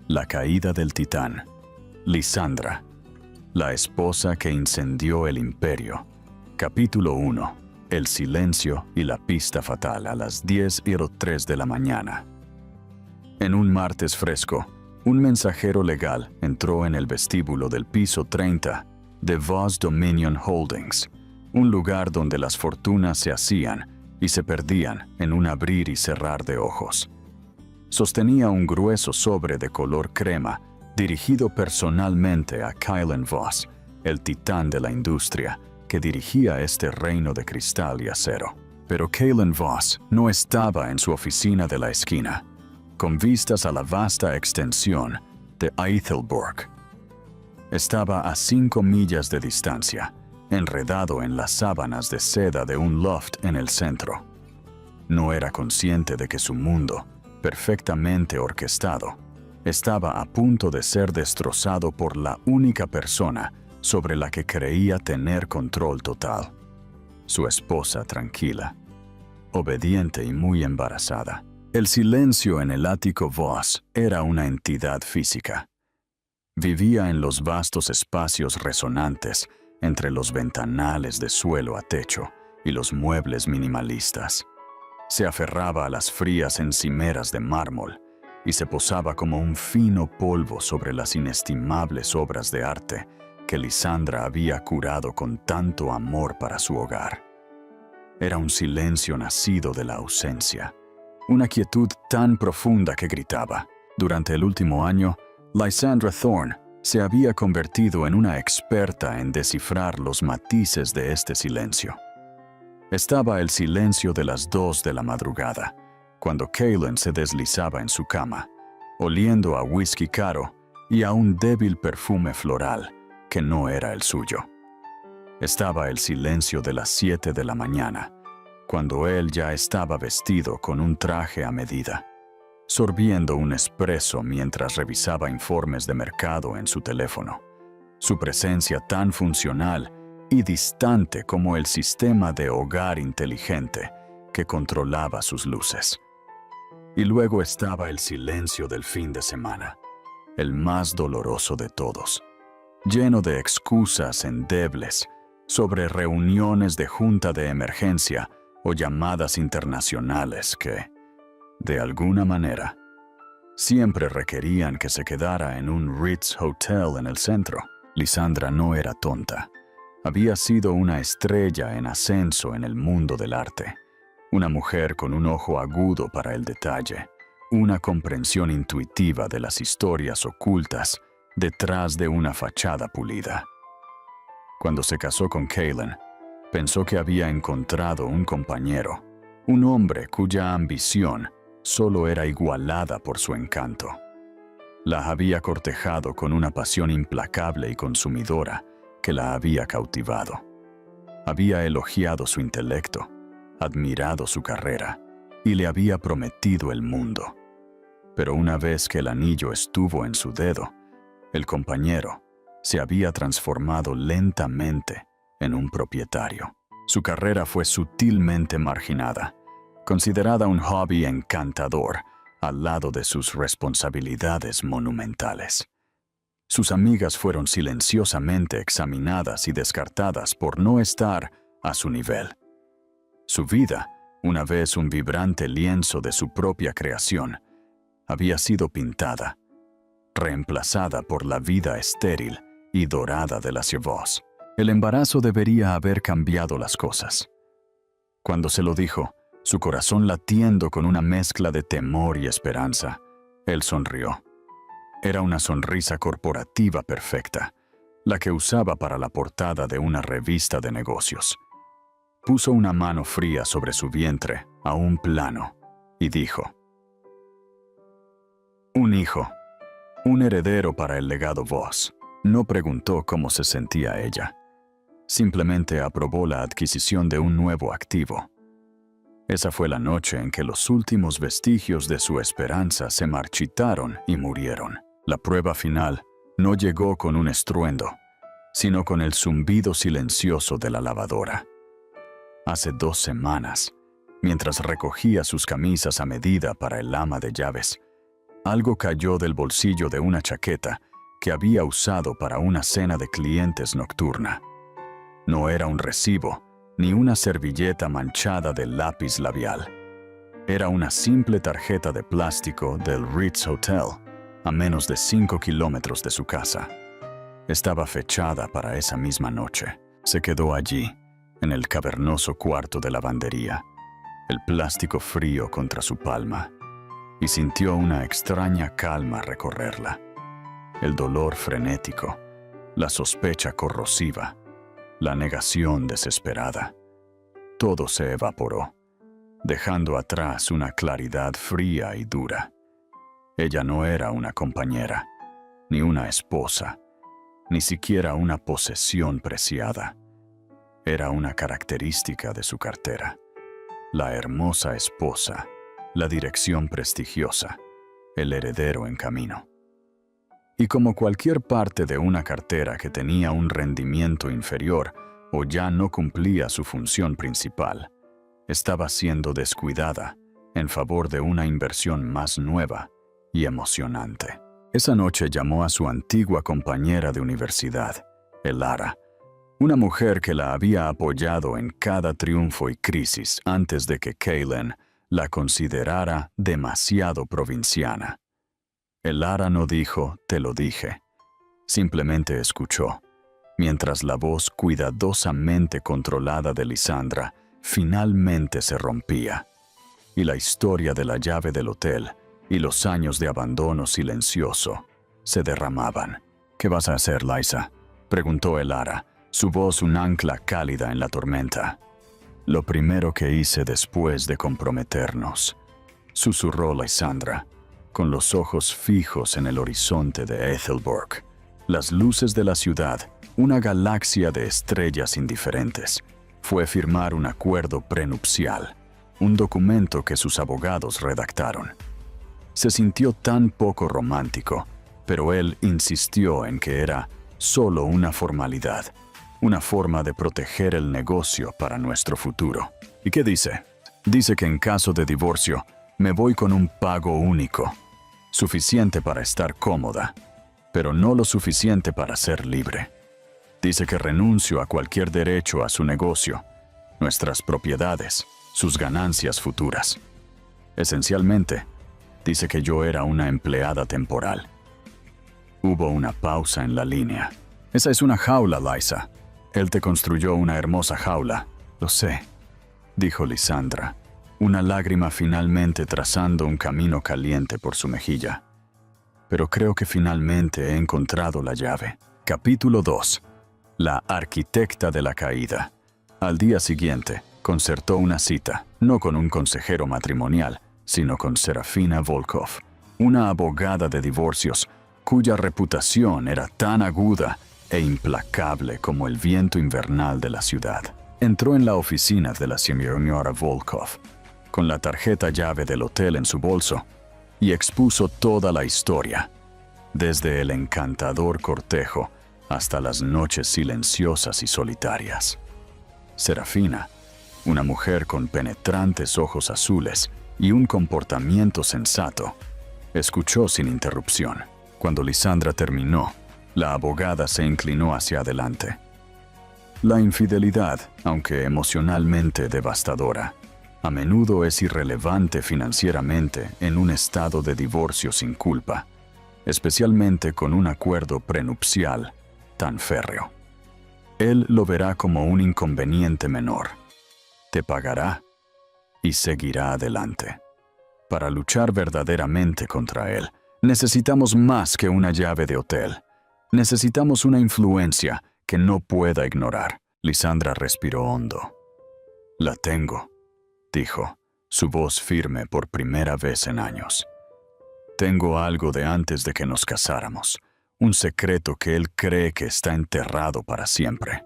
La caída del titán. Lisandra, la esposa que incendió el imperio. Capítulo 1. El silencio y la pista fatal a las 10:03 de la mañana. En un martes fresco, un mensajero legal entró en el vestíbulo del piso 30 de Voss Dominion Holdings, un lugar donde las fortunas se hacían y se perdían en un abrir y cerrar de ojos. Sostenía un grueso sobre de color crema, dirigido personalmente a Kylan Voss, el titán de la industria, que dirigía este reino de cristal y acero. Pero Kylan Voss no estaba en su oficina de la esquina, con vistas a la vasta extensión de Aethelborg. Estaba a 5 millas de distancia, enredado en las sábanas de seda de un loft en el centro. No era consciente de que su mundo, perfectamente orquestado, estaba a punto de ser destrozado por la única persona sobre la que creía tener control total. Su esposa tranquila, obediente y muy embarazada. El silencio en el ático Voss era una entidad física. Vivía en los vastos espacios resonantes entre los ventanales de suelo a techo y los muebles minimalistas. Se aferraba a las frías encimeras de mármol y se posaba como un fino polvo sobre las inestimables obras de arte que Lisandra había curado con tanto amor para su hogar. Era un silencio nacido de la ausencia, una quietud tan profunda que gritaba. Durante el último año, Lisandra Thorne se había convertido en una experta en descifrar los matices de este silencio. Estaba el silencio de las 2 de la madrugada, cuando Kylan se deslizaba en su cama, oliendo a whisky caro y a un débil perfume floral que no era el suyo. Estaba el silencio de las 7 de la mañana, cuando él ya estaba vestido con un traje a medida, sorbiendo un espresso mientras revisaba informes de mercado en su teléfono. Su presencia tan funcional y distante como el sistema de hogar inteligente que controlaba sus luces. Y luego estaba el silencio del fin de semana, el más doloroso de todos, lleno de excusas endebles sobre reuniones de junta de emergencia o llamadas internacionales que, de alguna manera, siempre requerían que se quedara en un Ritz Hotel en el centro. Lisandra no era tonta. Había sido una estrella en ascenso en el mundo del arte, una mujer con un ojo agudo para el detalle, una comprensión intuitiva de las historias ocultas detrás de una fachada pulida. Cuando se casó con Kylan, pensó que había encontrado un compañero, un hombre cuya ambición solo era igualada por su encanto. La había cortejado con una pasión implacable y consumidora que la había cautivado. Había elogiado su intelecto, admirado su carrera y le había prometido el mundo. Pero una vez que el anillo estuvo en su dedo, el compañero se había transformado lentamente en un propietario. Su carrera fue sutilmente marginada, considerada un hobby encantador al lado de sus responsabilidades monumentales. Sus amigas fueron silenciosamente examinadas y descartadas por no estar a su nivel. Su vida, una vez un vibrante lienzo de su propia creación, había sido pintada, reemplazada por la vida estéril y dorada de la Voss. El embarazo debería haber cambiado las cosas. Cuando se lo dijo, su corazón latiendo con una mezcla de temor y esperanza, él sonrió. Era una sonrisa corporativa perfecta, la que usaba para la portada de una revista de negocios. Puso una mano fría sobre su vientre, a un plano, y dijo: un hijo, un heredero para el legado Voss. No preguntó cómo se sentía ella. Simplemente aprobó la adquisición de un nuevo activo. Esa fue la noche en que los últimos vestigios de su esperanza se marchitaron y murieron. La prueba final no llegó con un estruendo, sino con el zumbido silencioso de la lavadora. Hace 2 semanas, mientras recogía sus camisas a medida para el ama de llaves, Algo cayó del bolsillo de una chaqueta que había usado para una cena de clientes nocturna. No era un recibo, ni una servilleta manchada de lápiz labial. Era una simple tarjeta de plástico del Ritz Hotel, a menos de 5 kilómetros de su casa. Estaba fechada para esa misma noche. Se quedó allí, en el cavernoso cuarto de lavandería, el plástico frío contra su palma, y sintió una extraña calma recorrerla. El dolor frenético, la sospecha corrosiva, la negación desesperada. Todo se evaporó, dejando atrás una claridad fría y dura. Ella no era una compañera, ni una esposa, ni siquiera una posesión preciada. Era una característica de su cartera. La hermosa esposa, la dirección prestigiosa, el heredero en camino. Y como cualquier parte de una cartera que tenía un rendimiento inferior o ya no cumplía su función principal, estaba siendo descuidada en favor de una inversión más nueva y emocionante. Esa noche llamó a su antigua compañera de universidad, Elara, una mujer que la había apoyado en cada triunfo y crisis antes de que Kaylin la considerara demasiado provinciana. Elara no dijo, "te lo dije". Simplemente escuchó, mientras la voz cuidadosamente controlada de Lisandra finalmente se rompía, y la historia de la llave del hotel y los años de abandono silencioso se derramaban. «¿Qué vas a hacer, Liza?», preguntó Elara, su voz un ancla cálida en la tormenta. «Lo primero que hice después de comprometernos», susurró Lisandra, con los ojos fijos en el horizonte de Ethelburg. Las luces de la ciudad, una galaxia de estrellas indiferentes, fue firmar un acuerdo prenupcial, un documento que sus abogados redactaron. Se sintió tan poco romántico, pero él insistió en que era solo una formalidad, una forma de proteger el negocio para nuestro futuro. ¿Y qué dice? Dice que en caso de divorcio, me voy con un pago único, suficiente para estar cómoda, pero no lo suficiente para ser libre. Dice que renuncio a cualquier derecho a su negocio, nuestras propiedades, sus ganancias futuras. Esencialmente, dice que yo era una empleada temporal. Hubo una pausa en la línea. «Esa es una jaula, Liza. Él te construyó una hermosa jaula». «Lo sé», dijo Lisandra, una lágrima finalmente trazando un camino caliente por su mejilla. «Pero creo que finalmente he encontrado la llave». Capítulo 2. La arquitecta de la caída. Al día siguiente, concertó una cita, no con un consejero matrimonial, sino con Serafina Volkov, una abogada de divorcios cuya reputación era tan aguda e implacable como el viento invernal de la ciudad. Entró en la oficina de la señora Volkov, con la tarjeta llave del hotel en su bolso, y expuso toda la historia, desde el encantador cortejo hasta las noches silenciosas y solitarias. Serafina, una mujer con penetrantes ojos azules y un comportamiento sensato, escuchó sin interrupción. Cuando Lisandra terminó, la abogada se inclinó hacia adelante. La infidelidad, aunque emocionalmente devastadora, a menudo es irrelevante financieramente en un estado de divorcio sin culpa, especialmente con un acuerdo prenupcial tan férreo. Él lo verá como un inconveniente menor. Te pagará y seguirá adelante. Para luchar verdaderamente contra él, necesitamos más que una llave de hotel. Necesitamos una influencia que no pueda ignorar. Lisandra respiró hondo. «La tengo», dijo, su voz firme por primera vez en años. «Tengo algo de antes de que nos casáramos, un secreto que él cree que está enterrado para siempre.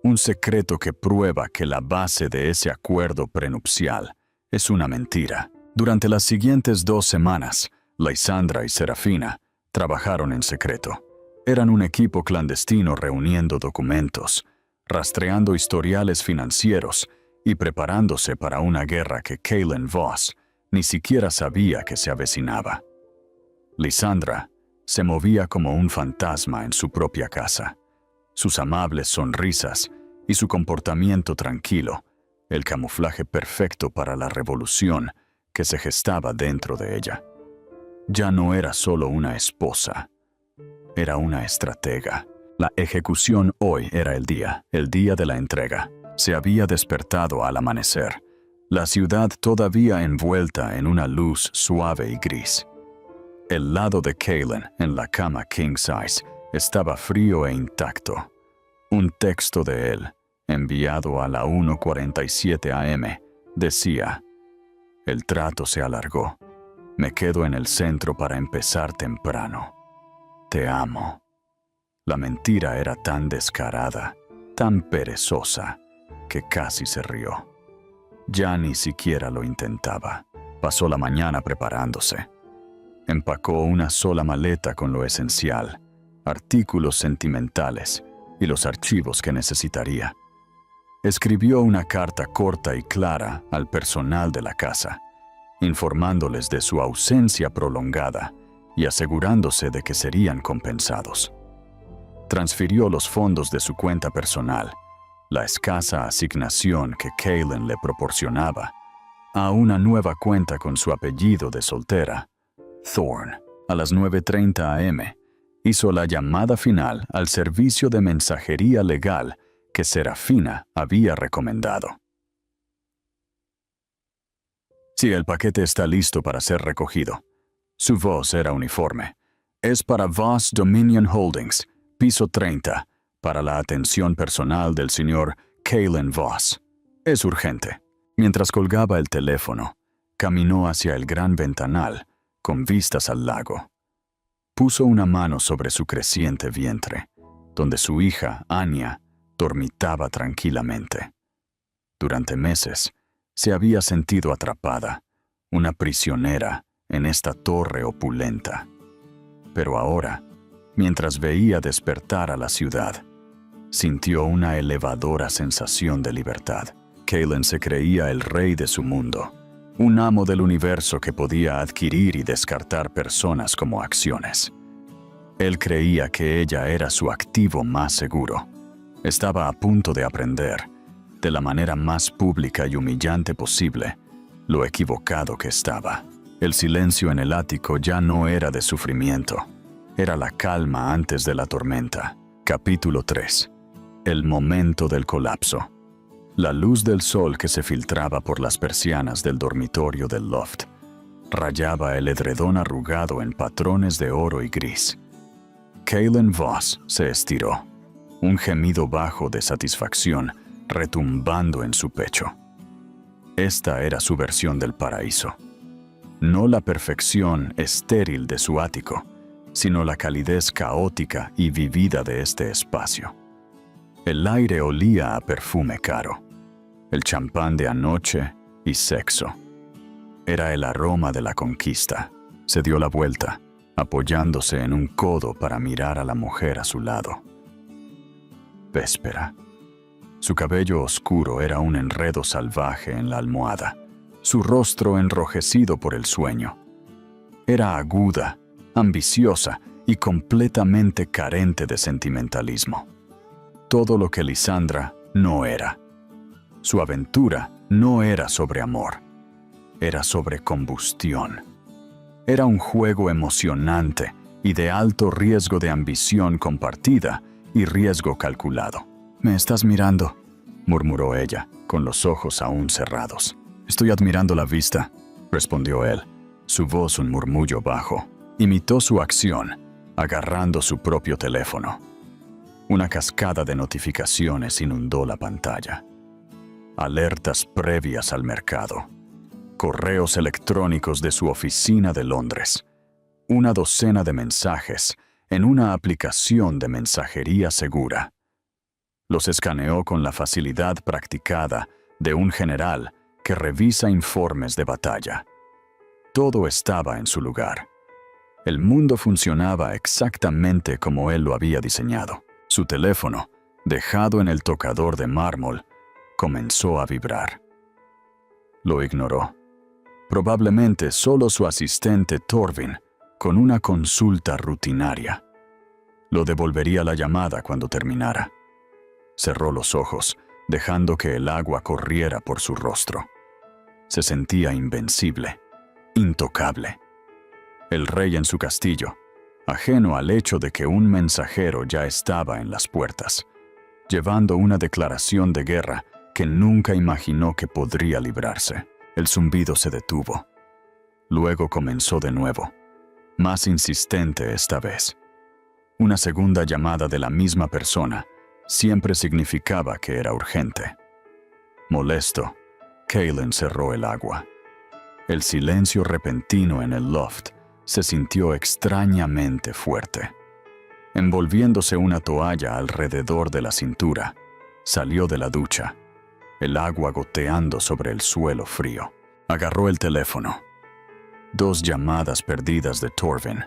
Un secreto que prueba que la base de ese acuerdo prenupcial es una mentira». Durante las siguientes 2 semanas, Lisandra y Serafina trabajaron en secreto. Eran un equipo clandestino reuniendo documentos, rastreando historiales financieros y preparándose para una guerra que Kaylin Voss ni siquiera sabía que se avecinaba. Lisandra se movía como un fantasma en su propia casa. Sus amables sonrisas y su comportamiento tranquilo, el camuflaje perfecto para la revolución que se gestaba dentro de ella. Ya no era solo una esposa, era una estratega. La ejecución hoy era el día de la entrega. Se había despertado al amanecer, la ciudad todavía envuelta en una luz suave y gris. El lado de Caitlin en la cama king size estaba frío e intacto. Un texto de él, enviado a la 1:47 AM, decía: «El trato se alargó. Me quedo en el centro para empezar temprano. Te amo». La mentira era tan descarada, tan perezosa, que casi se rió. Ya ni siquiera lo intentaba. Pasó la mañana preparándose. Empacó una sola maleta con lo esencial, artículos sentimentales y los archivos que necesitaría. Escribió una carta corta y clara al personal de la casa, informándoles de su ausencia prolongada y asegurándose de que serían compensados. Transfirió los fondos de su cuenta personal, la escasa asignación que Caitlin le proporcionaba, a una nueva cuenta con su apellido de soltera, Thorne. A las 9:30 AM, hizo la llamada final al servicio de mensajería legal que Serafina había recomendado. «Sí, el paquete está listo para ser recogido». Su voz era uniforme. «Es para Voss Dominion Holdings, piso 30, para la atención personal del señor Caitlin Voss. Es urgente». Mientras colgaba el teléfono, caminó hacia el gran ventanal, con vistas al lago. Puso una mano sobre su creciente vientre, donde su hija, Anya, dormitaba tranquilamente. Durante meses, se había sentido atrapada, una prisionera en esta torre opulenta. Pero ahora, mientras veía despertar a la ciudad, sintió una elevadora sensación de libertad. Caitlin se creía el rey de su mundo, un amo del universo que podía adquirir y descartar personas como acciones. Él creía que ella era su activo más seguro. Estaba a punto de aprender, de la manera más pública y humillante posible, lo equivocado que estaba. El silencio en el ático ya no era de sufrimiento, era la calma antes de la tormenta. Capítulo 3. El momento del colapso. La luz del sol que se filtraba por las persianas del dormitorio del loft rayaba el edredón arrugado en patrones de oro y gris. Caitlin Voss se estiró, un gemido bajo de satisfacción retumbando en su pecho. Esta era su versión del paraíso. No la perfección estéril de su ático, sino la calidez caótica y vivida de este espacio. El aire olía a perfume caro, el champán de anoche y sexo. Era el aroma de la conquista. Se dio la vuelta, apoyándose en un codo para mirar a la mujer a su lado. Véspera. Su cabello oscuro era un enredo salvaje en la almohada, su rostro enrojecido por el sueño. Era aguda, ambiciosa y completamente carente de sentimentalismo. Todo lo que Lisandra no era. Su aventura no era sobre amor, era sobre combustión. Era un juego emocionante y de alto riesgo de ambición compartida y riesgo calculado. «Me estás mirando», murmuró ella, con los ojos aún cerrados. «Estoy admirando la vista», respondió él, su voz un murmullo bajo. Imitó su acción, agarrando su propio teléfono. Una cascada de notificaciones inundó la pantalla. Alertas previas al mercado. Correos electrónicos de su oficina de Londres. Una docena de mensajes en una aplicación de mensajería segura. Los escaneó con la facilidad practicada de un general que revisa informes de batalla. Todo estaba en su lugar. El mundo funcionaba exactamente como él lo había diseñado. Su teléfono, dejado en el tocador de mármol, comenzó a vibrar. Lo ignoró. Probablemente solo su asistente Torvin, con una consulta rutinaria. Lo devolvería la llamada cuando terminara. Cerró los ojos, dejando que el agua corriera por su rostro. Se sentía invencible, intocable. El rey en su castillo, ajeno al hecho de que un mensajero ya estaba en las puertas, llevando una declaración de guerra que nunca imaginó que podría librarse. El zumbido se detuvo. Luego comenzó de nuevo, más insistente esta vez. Una segunda llamada de la misma persona siempre significaba que era urgente. Molesto, Calen cerró el agua. El silencio repentino en el loft se sintió extrañamente fuerte. Envolviéndose una toalla alrededor de la cintura, salió de la ducha, el agua goteando sobre el suelo frío. Agarró el teléfono. 2 llamadas perdidas de Torvin,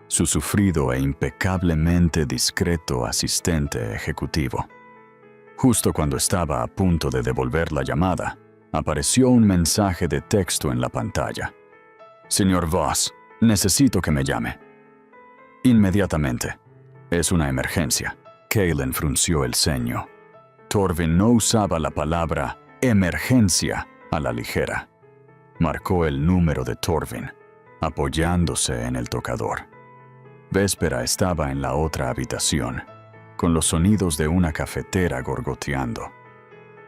su sufrido e impecablemente discreto asistente ejecutivo. Justo cuando estaba a punto de devolver la llamada, apareció un mensaje de texto en la pantalla. «Señor Voss, necesito que me llame». «Inmediatamente. Es una emergencia». Calen frunció el ceño. Torvin no usaba la palabra emergencia a la ligera. Marcó el número de Torvin, apoyándose en el tocador. Véspera estaba en la otra habitación, con los sonidos de una cafetera gorgoteando.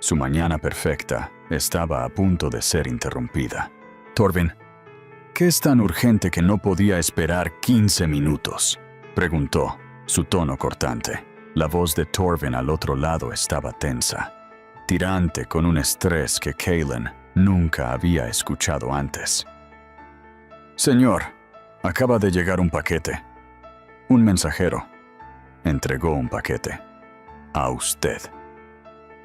Su mañana perfecta estaba a punto de ser interrumpida. «Torvin, ¿qué es tan urgente que no podía esperar 15 minutos?» preguntó, su tono cortante. La voz de Torvin al otro lado estaba tensa, tirante con un estrés que Calen nunca había escuchado antes. «Señor, acaba de llegar un paquete». Un mensajero entregó un paquete. «A usted.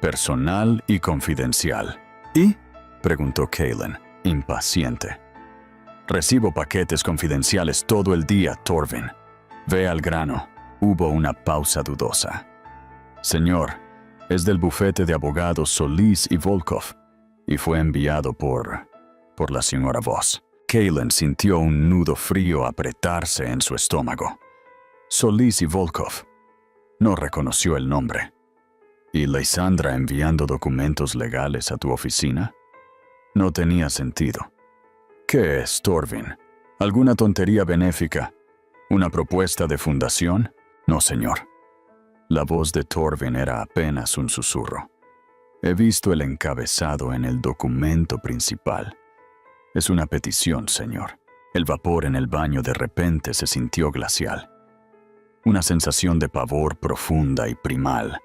Personal y confidencial». «¿Y?», preguntó Calen, impaciente. «Recibo paquetes confidenciales todo el día, Torvin. Ve al grano». Hubo una pausa dudosa. «Señor, es del bufete de abogados Solís y Volkov, y fue enviado por la señora Voss». Calen sintió un nudo frío apretarse en su estómago. «Solís y Volkov». No reconoció el nombre. «¿Y Lysandra enviando documentos legales a tu oficina?» No tenía sentido. «¿Qué es, Torvin? ¿Alguna tontería benéfica? ¿Una propuesta de fundación?» «No, señor». La voz de Torvin era apenas un susurro. «He visto el encabezado en el documento principal. Es una petición, señor». El vapor en el baño de repente se sintió glacial. Una sensación de pavor profunda y primal,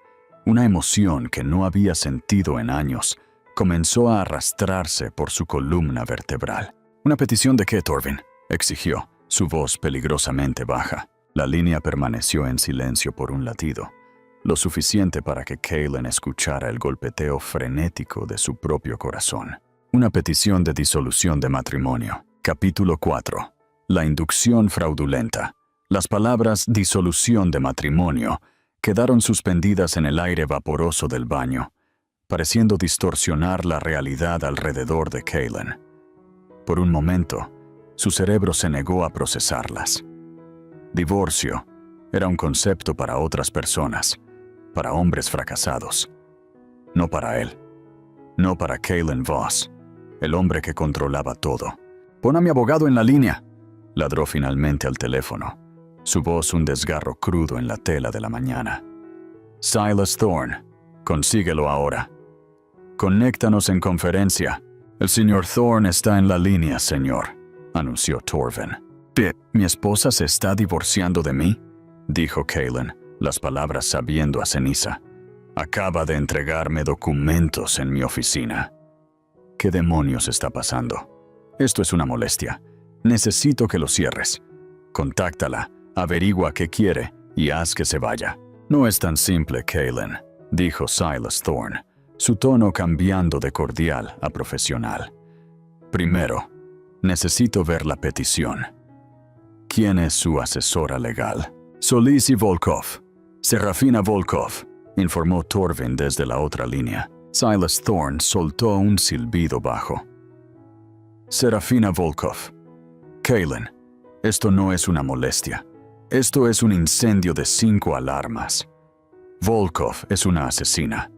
una emoción que no había sentido en años, comenzó a arrastrarse por su columna vertebral. «¿Una petición de qué, Torvin?», exigió, su voz peligrosamente baja. La línea permaneció en silencio por un latido, lo suficiente para que Calen escuchara el golpeteo frenético de su propio corazón. Una petición de disolución de matrimonio. Capítulo 4. La inducción fraudulenta. Las palabras disolución de matrimonio quedaron suspendidas en el aire vaporoso del baño, pareciendo distorsionar la realidad alrededor de Calen. Por un momento, su cerebro se negó a procesarlas. Divorcio era un concepto para otras personas, para hombres fracasados. No para él. No para Calen Voss, el hombre que controlaba todo. «Pon a mi abogado en la línea», ladró finalmente al teléfono, su voz un desgarro crudo en la tela de la mañana. «Silas Thorne, consíguelo ahora. Conéctanos en conferencia». «El señor Thorne está en la línea, señor», anunció Torvin. «¿Mi esposa se está divorciando de mí?», dijo Calen, las palabras sabiendo a ceniza. «Acaba de entregarme documentos en mi oficina». «¿Qué demonios está pasando? Esto es una molestia. Necesito que lo cierres. Contáctala, averigua qué quiere y haz que se vaya». «No es tan simple, Calen», dijo Silas Thorne, su tono cambiando de cordial a profesional. «Primero, necesito ver la petición». «¿Quién es su asesora legal?» «Solís y Volkov. Serafina Volkov», informó Torvin desde la otra línea. Silas Thorne soltó un silbido bajo. «Serafina Volkov. Calen, Esto no es una molestia. Esto es un incendio de 5 alarmas. Volkov es una asesina.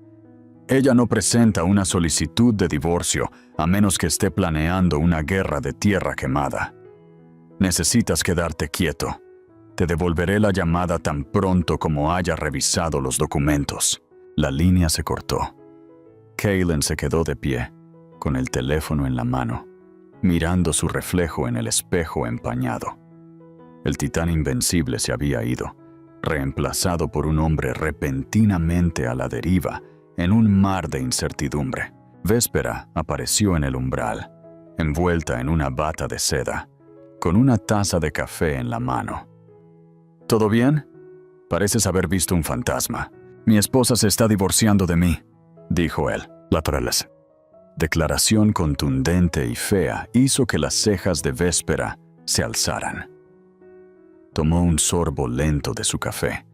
Ella no presenta una solicitud de divorcio a menos que esté planeando una guerra de tierra quemada. Necesitas quedarte quieto. Te devolveré la llamada tan pronto como haya revisado los documentos. La línea se cortó. Kaylin se quedó de pie, con el teléfono en la mano, mirando su reflejo en el espejo empañado. El titán invencible se había ido, reemplazado por un hombre repentinamente a la deriva en un mar de incertidumbre. Véspera apareció en el umbral, envuelta en una bata de seda, con una taza de café en la mano. ¿Todo bien? Pareces haber visto un fantasma. Mi esposa se está divorciando de mí, dijo él. Laterales. Declaración contundente y fea hizo que las cejas de Véspera se alzaran. Tomó un sorbo lento de su café,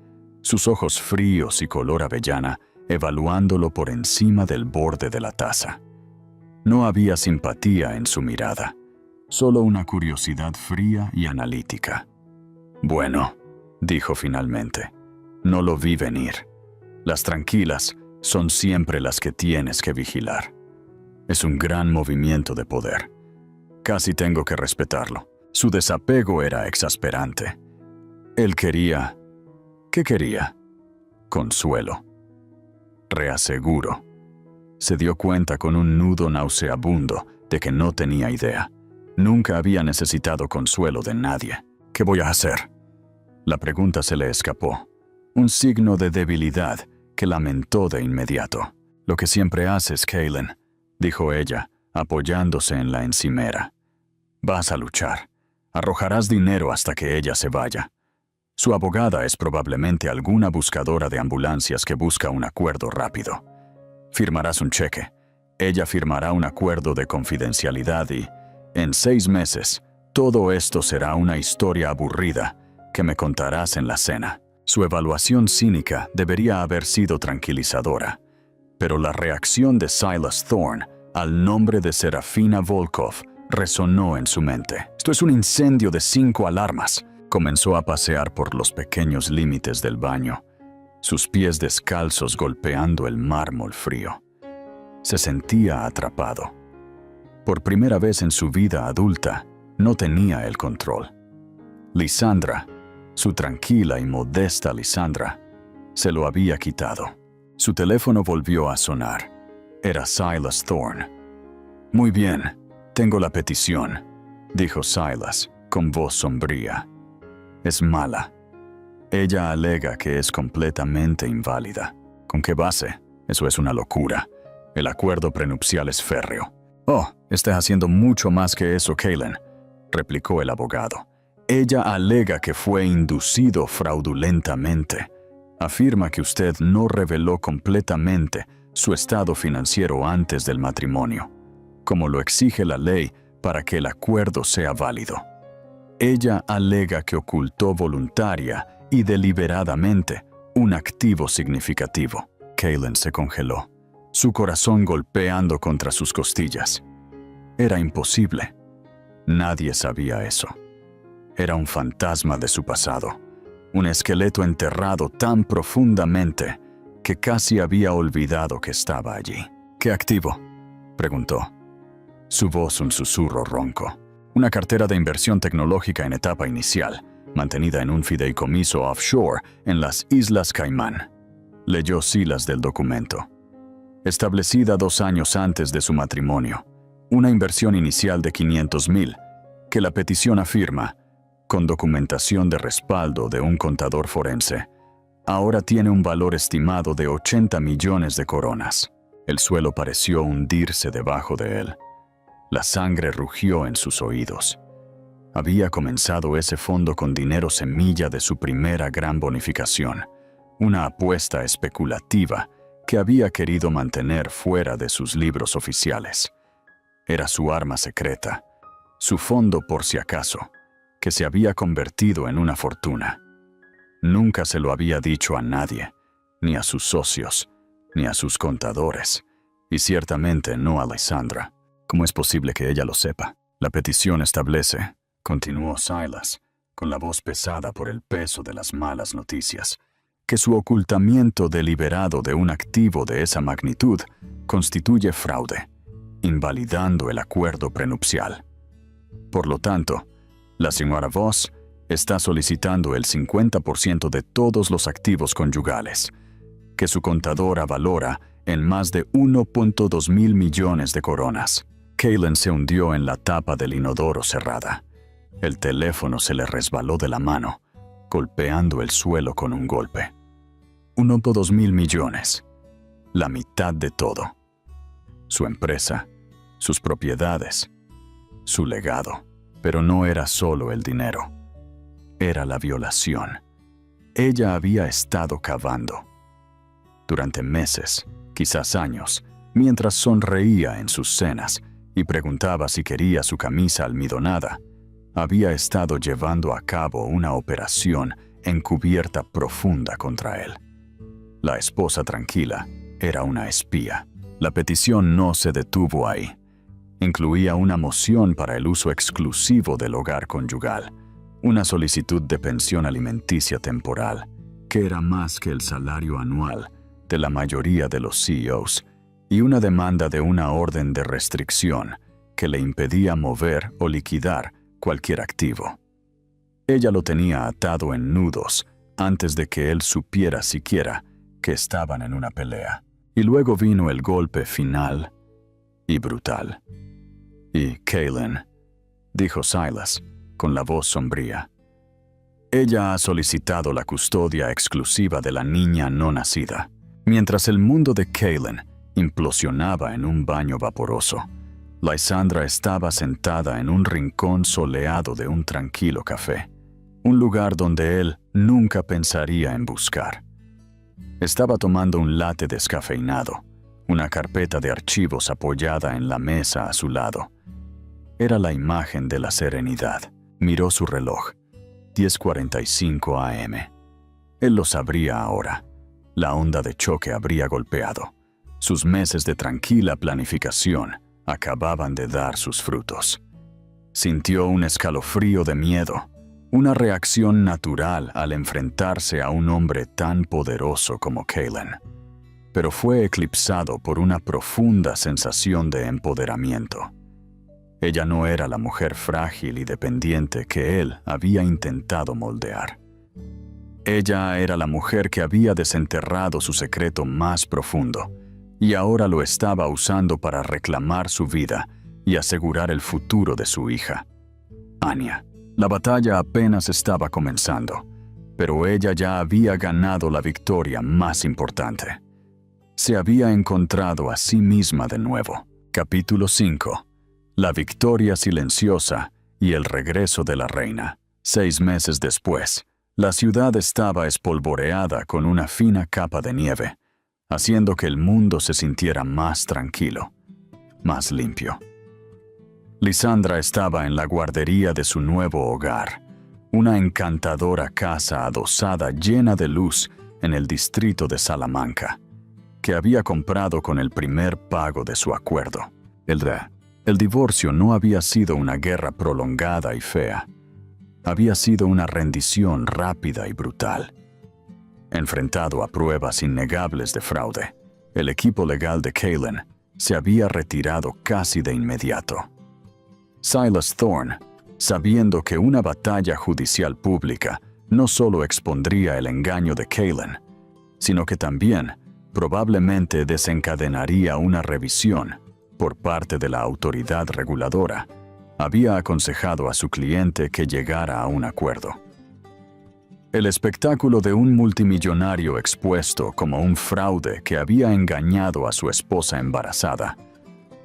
sus ojos fríos y color avellana, evaluándolo por encima del borde de la taza. No había simpatía en su mirada, solo una curiosidad fría y analítica. Bueno, dijo finalmente, no lo vi venir. Las tranquilas son siempre las que tienes que vigilar. Es un gran movimiento de poder. Casi tengo que respetarlo. Su desapego era exasperante. Él quería... ¿Qué quería? Consuelo. Reaseguro. Se dio cuenta con un nudo nauseabundo de que no tenía idea. Nunca había necesitado consuelo de nadie. ¿Qué voy a hacer? La pregunta se le escapó. Un signo de debilidad que lamentó de inmediato. Lo que siempre haces, Kaylin, dijo ella, apoyándose en la encimera. Vas a luchar. Arrojarás dinero hasta que ella se vaya. Su abogada es probablemente alguna buscadora de ambulancias que busca un acuerdo rápido. Firmarás un cheque. Ella firmará un acuerdo de confidencialidad y, en 6 meses, todo esto será una historia aburrida que me contarás en la cena. Su evaluación cínica debería haber sido tranquilizadora, pero la reacción de Silas Thorne al nombre de Serafina Volkov resonó en su mente. Esto es un incendio de 5 alarmas. Comenzó a pasear por los pequeños límites del baño, sus pies descalzos golpeando el mármol frío. Se sentía atrapado. Por primera vez en su vida adulta, no tenía el control. Lisandra, su tranquila y modesta Lisandra, se lo había quitado. Su teléfono volvió a sonar. Era Silas Thorne. Muy bien, tengo la petición, dijo Silas, con voz sombría. Es mala. Ella alega que es completamente inválida. ¿Con qué base? Eso es una locura. El acuerdo prenupcial es férreo. Oh, estás haciendo mucho más que eso, Kaylin, replicó el abogado. Ella alega que fue inducido fraudulentamente. Afirma que usted no reveló completamente su estado financiero antes del matrimonio, como lo exige la ley para que el acuerdo sea válido. Ella alega que ocultó voluntaria y deliberadamente un activo significativo. Kaylin se congeló, su corazón golpeando contra sus costillas. Era imposible. Nadie sabía eso. Era un fantasma de su pasado, un esqueleto enterrado tan profundamente que casi había olvidado que estaba allí. ¿Qué activo?, preguntó. Su voz un susurro ronco. Una cartera de inversión tecnológica en etapa inicial, mantenida en un fideicomiso offshore en las Islas Caimán. Leyó sílas del documento. Establecida 2 años antes de su matrimonio. Una inversión inicial de $500,000, que la petición afirma, con documentación de respaldo de un contador forense, ahora tiene un valor estimado de 80 millones de coronas. El suelo pareció hundirse debajo de él. La sangre rugió en sus oídos. Había comenzado ese fondo con dinero semilla de su primera gran bonificación, una apuesta especulativa que había querido mantener fuera de sus libros oficiales. Era su arma secreta, su fondo por si acaso, que se había convertido en una fortuna. Nunca se lo había dicho a nadie, ni a sus socios, ni a sus contadores, y ciertamente no a Lisandra. ¿Cómo es posible que ella lo sepa? La petición establece, continuó Silas, con la voz pesada por el peso de las malas noticias, que su ocultamiento deliberado de un activo de esa magnitud constituye fraude, invalidando el acuerdo prenupcial. Por lo tanto, la señora Voss está solicitando el 50% de todos los activos conyugales, que su contadora valora en más de 1.2 mil millones de coronas. Cailin se hundió en la tapa del inodoro cerrada. El teléfono se le resbaló de la mano, golpeando el suelo con un golpe. 1.2 mil millones, la mitad de todo. Su empresa, sus propiedades, su legado. Pero no era solo el dinero. Era la violación. Ella había estado cavando. Durante meses, quizás años, mientras sonreía en sus cenas y preguntaba si quería su camisa almidonada, había estado llevando a cabo una operación encubierta profunda contra él. La esposa tranquila era una espía. La petición no se detuvo ahí. Incluía una moción para el uso exclusivo del hogar conyugal, una solicitud de pensión alimenticia temporal, que era más que el salario anual de la mayoría de los CEOs, y una demanda de una orden de restricción que le impedía mover o liquidar cualquier activo. Ella lo tenía atado en nudos antes de que él supiera siquiera que estaban en una pelea. Y luego vino el golpe final y brutal. Y Cailin, dijo Silas, con la voz sombría, ella ha solicitado la custodia exclusiva de la niña no nacida. Mientras el mundo de Cailin implosionaba en un baño vaporoso, Lysandra estaba sentada en un rincón soleado de un tranquilo café, un lugar donde él nunca pensaría en buscar. Estaba tomando un latte descafeinado, una carpeta de archivos apoyada en la mesa a su lado. Era la imagen de la serenidad. Miró su reloj. 10:45 a.m. Él lo sabría ahora. La onda de choque habría golpeado. Sus meses de tranquila planificación acababan de dar sus frutos. Sintió un escalofrío de miedo, una reacción natural al enfrentarse a un hombre tan poderoso como Cailin, pero fue eclipsado por una profunda sensación de empoderamiento. Ella no era la mujer frágil y dependiente que él había intentado moldear. Ella era la mujer que había desenterrado su secreto más profundo y ahora lo estaba usando para reclamar su vida y asegurar el futuro de su hija, Anya. La batalla apenas estaba comenzando, pero ella ya había ganado la victoria más importante. Se había encontrado a sí misma de nuevo. Capítulo 5. La victoria silenciosa y el regreso de la reina. 6 meses después, la ciudad estaba espolvoreada con una fina capa de nieve, haciendo que el mundo se sintiera más tranquilo, más limpio. Lysandra estaba en la guardería de su nuevo hogar, una encantadora casa adosada llena de luz en el distrito de Salamanca, que había comprado con el primer pago de su acuerdo. El divorcio no había sido una guerra prolongada y fea. Había sido una rendición rápida y brutal. Enfrentado a pruebas innegables de fraude, el equipo legal de Cailin se había retirado casi de inmediato. Silas Thorne, sabiendo que una batalla judicial pública no solo expondría el engaño de Cailin, sino que también probablemente desencadenaría una revisión por parte de la autoridad reguladora, había aconsejado a su cliente que llegara a un acuerdo. El espectáculo de un multimillonario expuesto como un fraude que había engañado a su esposa embarazada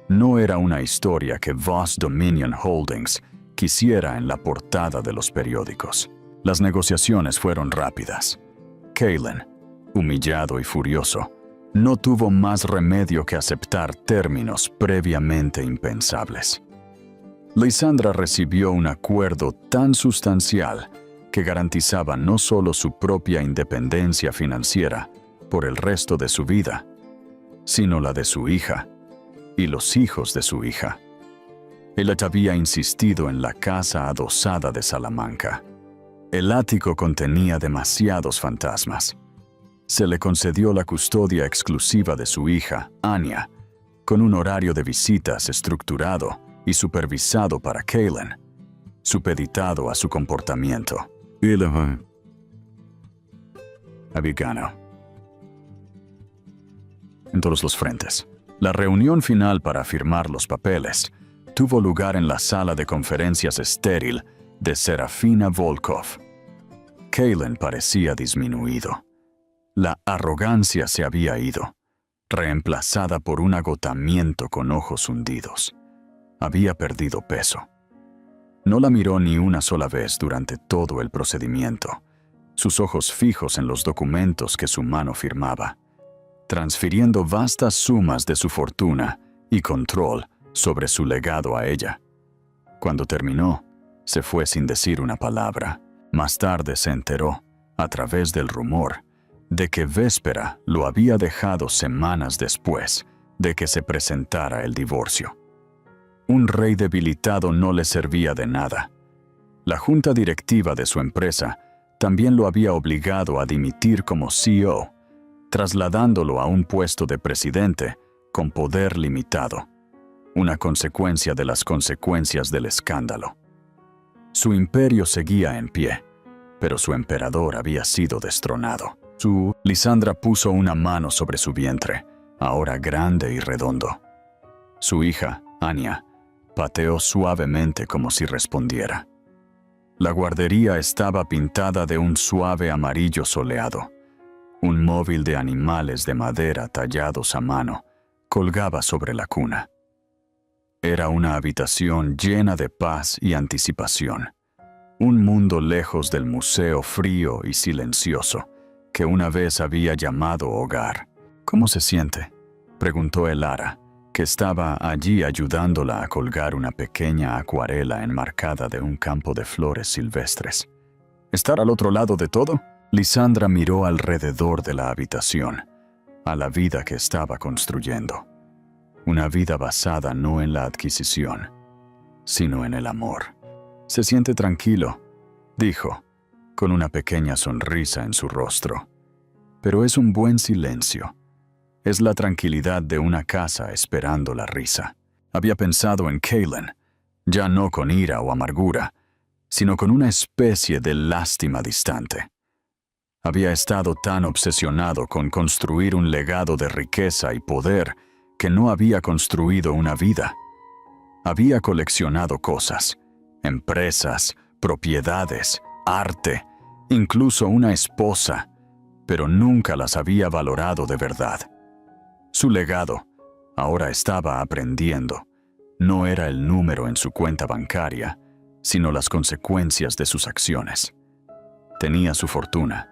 no era una historia que Voss Dominion Holdings quisiera en la portada de los periódicos. Las negociaciones fueron rápidas. Cailin, humillado y furioso, no tuvo más remedio que aceptar términos previamente impensables. Lysandra recibió un acuerdo tan sustancial que garantizaba no solo su propia independencia financiera por el resto de su vida, sino la de su hija y los hijos de su hija. Ella había insistido en la casa adosada de Salamanca. El ático contenía demasiados fantasmas. Se le concedió la custodia exclusiva de su hija, Anya, con un horario de visitas estructurado y supervisado para Kaylin, supeditado a su comportamiento. Abigano. En todos los frentes. La reunión final para firmar los papeles tuvo lugar en la sala de conferencias estéril de Serafina Volkov. Kaylin parecía disminuido. La arrogancia se había ido, reemplazada por un agotamiento con ojos hundidos. Había perdido peso. No la miró ni una sola vez durante todo el procedimiento, sus ojos fijos en los documentos que su mano firmaba, transfiriendo vastas sumas de su fortuna y control sobre su legado a ella. Cuando terminó, se fue sin decir una palabra. Más tarde se enteró, a través del rumor, de que Véspera lo había dejado semanas después de que se presentara el divorcio. Un rey debilitado no le servía de nada. La junta directiva de su empresa también lo había obligado a dimitir como CEO, trasladándolo a un puesto de presidente con poder limitado, una consecuencia de las consecuencias del escándalo. Su imperio seguía en pie, pero su emperador había sido destronado. Lisandra puso una mano sobre su vientre, ahora grande y redondo. Su hija, Anya, pateó suavemente como si respondiera. La guardería estaba pintada de un suave amarillo soleado. Un móvil de animales de madera tallados a mano colgaba sobre la cuna. Era una habitación llena de paz y anticipación. Un mundo lejos del museo frío y silencioso que una vez había llamado hogar. ¿Cómo se siente?, preguntó Elara, que estaba allí ayudándola a colgar una pequeña acuarela enmarcada de un campo de flores silvestres. ¿Estar al otro lado de todo? Lisandra miró alrededor de la habitación, a la vida que estaba construyendo. Una vida basada no en la adquisición, sino en el amor. Se siente tranquilo, dijo, con una pequeña sonrisa en su rostro. Pero es un buen silencio. Es la tranquilidad de una casa esperando la risa. Había pensado en Kaylin, ya no con ira o amargura, sino con una especie de lástima distante. Había estado tan obsesionado con construir un legado de riqueza y poder que no había construido una vida. Había coleccionado cosas, empresas, propiedades, arte, incluso una esposa, pero nunca las había valorado de verdad. Su legado, ahora estaba aprendiendo, no era el número en su cuenta bancaria, sino las consecuencias de sus acciones. Tenía su fortuna,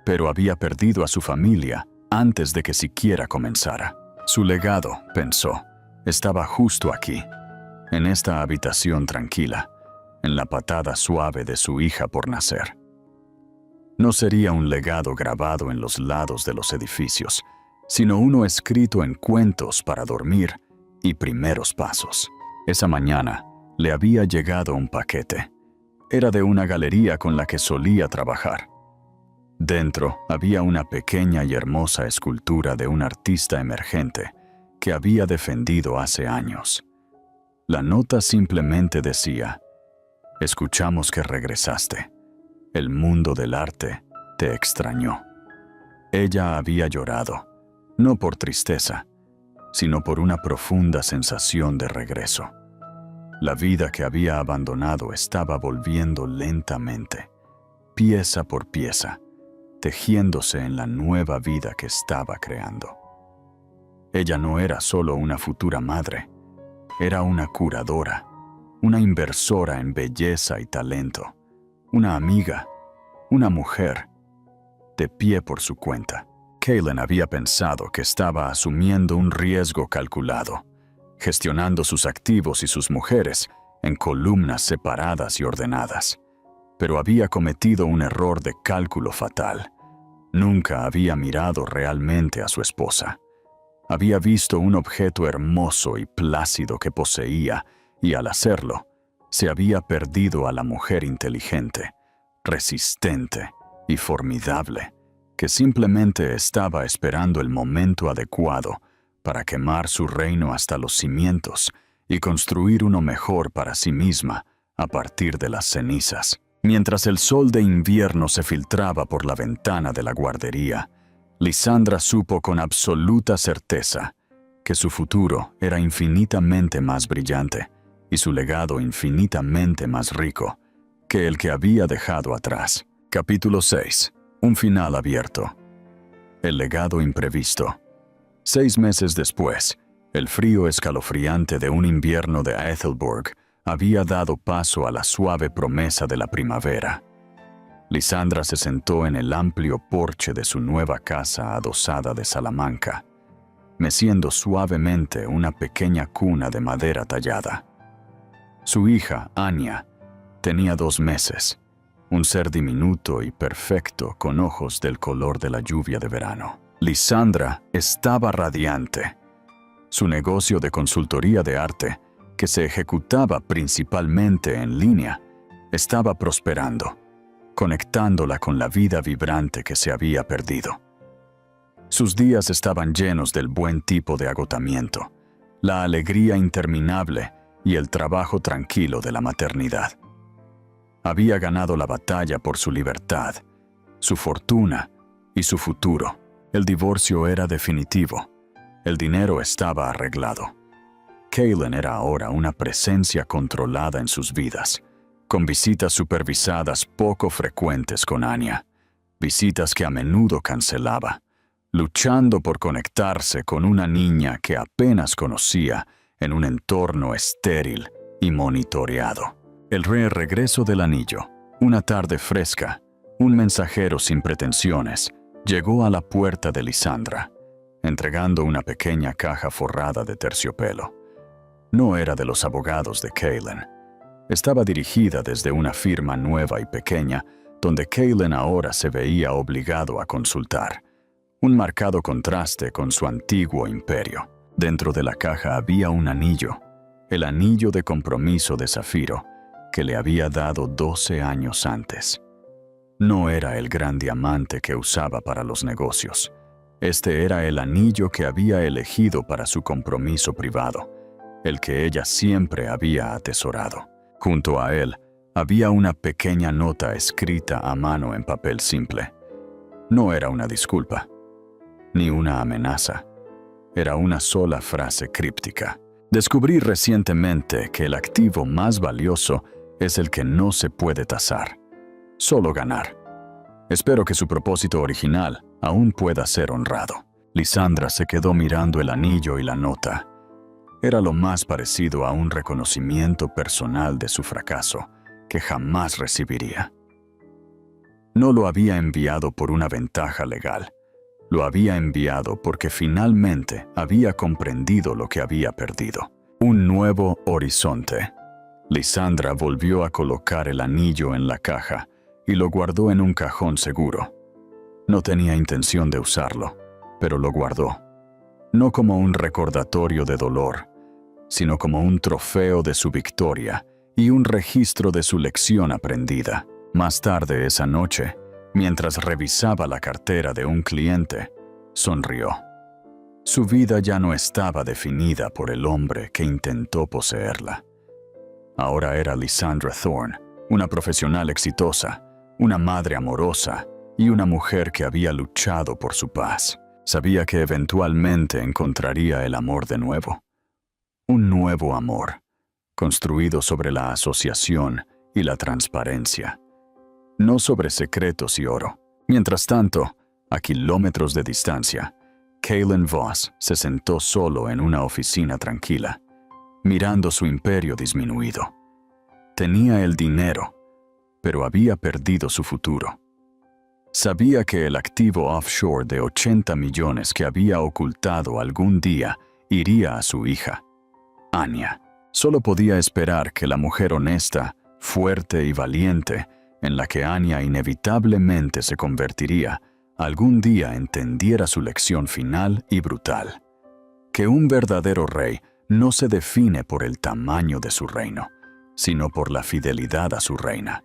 pero había perdido a su familia antes de que siquiera comenzara. Su legado, pensó, estaba justo aquí, en esta habitación tranquila, en la patada suave de su hija por nacer. No sería un legado grabado en los lados de los edificios, sino uno escrito en cuentos para dormir y primeros pasos. Esa mañana le había llegado un paquete. Era de una galería con la que solía trabajar. Dentro había una pequeña y hermosa escultura de un artista emergente que había defendido hace años. La nota simplemente decía: «Escuchamos que regresaste. El mundo del arte te extrañó». Ella había llorado, no por tristeza, sino por una profunda sensación de regreso. La vida que había abandonado estaba volviendo lentamente, pieza por pieza, tejiéndose en la nueva vida que estaba creando. Ella no era solo una futura madre, era una curadora, una inversora en belleza y talento, una amiga, una mujer, de pie por su cuenta. Kaylin había pensado que estaba asumiendo un riesgo calculado, gestionando sus activos y sus mujeres en columnas separadas y ordenadas. Pero había cometido un error de cálculo fatal. Nunca había mirado realmente a su esposa. Había visto un objeto hermoso y plácido que poseía y al hacerlo, se había perdido a la mujer inteligente, resistente y formidable, que simplemente estaba esperando el momento adecuado para quemar su reino hasta los cimientos y construir uno mejor para sí misma a partir de las cenizas. Mientras el sol de invierno se filtraba por la ventana de la guardería, Lysandra supo con absoluta certeza que su futuro era infinitamente más brillante y su legado infinitamente más rico que el que había dejado atrás. Capítulo 6. Un final abierto. El legado imprevisto. 6 meses después, el frío escalofriante de un invierno de Ethelburg había dado paso a la suave promesa de la primavera. Lysandra se sentó en el amplio porche de su nueva casa adosada de Salamanca, meciendo suavemente una pequeña cuna de madera tallada. Su hija, Anya, tenía 2 meses, un ser diminuto y perfecto con ojos del color de la lluvia de verano. Lysandra estaba radiante. Su negocio de consultoría de arte, que se ejecutaba principalmente en línea, estaba prosperando, conectándola con la vida vibrante que se había perdido. Sus días estaban llenos del buen tipo de agotamiento, la alegría interminable y el trabajo tranquilo de la maternidad. Había ganado la batalla por su libertad, su fortuna y su futuro. El divorcio era definitivo. El dinero estaba arreglado. Kaylin era ahora una presencia controlada en sus vidas, con visitas supervisadas poco frecuentes con Anya, visitas que a menudo cancelaba, luchando por conectarse con una niña que apenas conocía en un entorno estéril y monitoreado. El regreso del anillo, una tarde fresca, un mensajero sin pretensiones, llegó a la puerta de Lysandra, entregando una pequeña caja forrada de terciopelo. No era de los abogados de Kaylin. Estaba dirigida desde una firma nueva y pequeña, donde Kaylin ahora se veía obligado a consultar. Un marcado contraste con su antiguo imperio. Dentro de la caja había un anillo, el anillo de compromiso de zafiro, que le había dado 12 años antes. No era el gran diamante que usaba para los negocios. Este era el anillo que había elegido para su compromiso privado, el que ella siempre había atesorado. Junto a él había una pequeña nota escrita a mano en papel simple. No era una disculpa, ni una amenaza. Era una sola frase críptica. Descubrí recientemente que el activo más valioso es el que no se puede tasar, solo ganar. Espero que su propósito original aún pueda ser honrado. Lysandra se quedó mirando el anillo y la nota. Era lo más parecido a un reconocimiento personal de su fracaso que jamás recibiría. No lo había enviado por una ventaja legal. Lo había enviado porque finalmente había comprendido lo que había perdido. Un nuevo horizonte. Lysandra volvió a colocar el anillo en la caja y lo guardó en un cajón seguro. No tenía intención de usarlo, pero lo guardó. No como un recordatorio de dolor, sino como un trofeo de su victoria y un registro de su lección aprendida. Más tarde esa noche, mientras revisaba la cartera de un cliente, sonrió. Su vida ya no estaba definida por el hombre que intentó poseerla. Ahora era Lysandra Thorne, una profesional exitosa, una madre amorosa y una mujer que había luchado por su paz. Sabía que eventualmente encontraría el amor de nuevo. Un nuevo amor, construido sobre la asociación y la transparencia, no sobre secretos y oro. Mientras tanto, a kilómetros de distancia, Kaylin Voss se sentó solo en una oficina tranquila, mirando su imperio disminuido. Tenía el dinero, pero había perdido su futuro. Sabía que el activo offshore de 80 millones que había ocultado algún día iría a su hija, Anya. Solo podía esperar que la mujer honesta, fuerte y valiente, en la que Anya inevitablemente se convertiría, algún día entendiera su lección final y brutal. Que un verdadero rey no se define por el tamaño de su reino, sino por la fidelidad a su reina.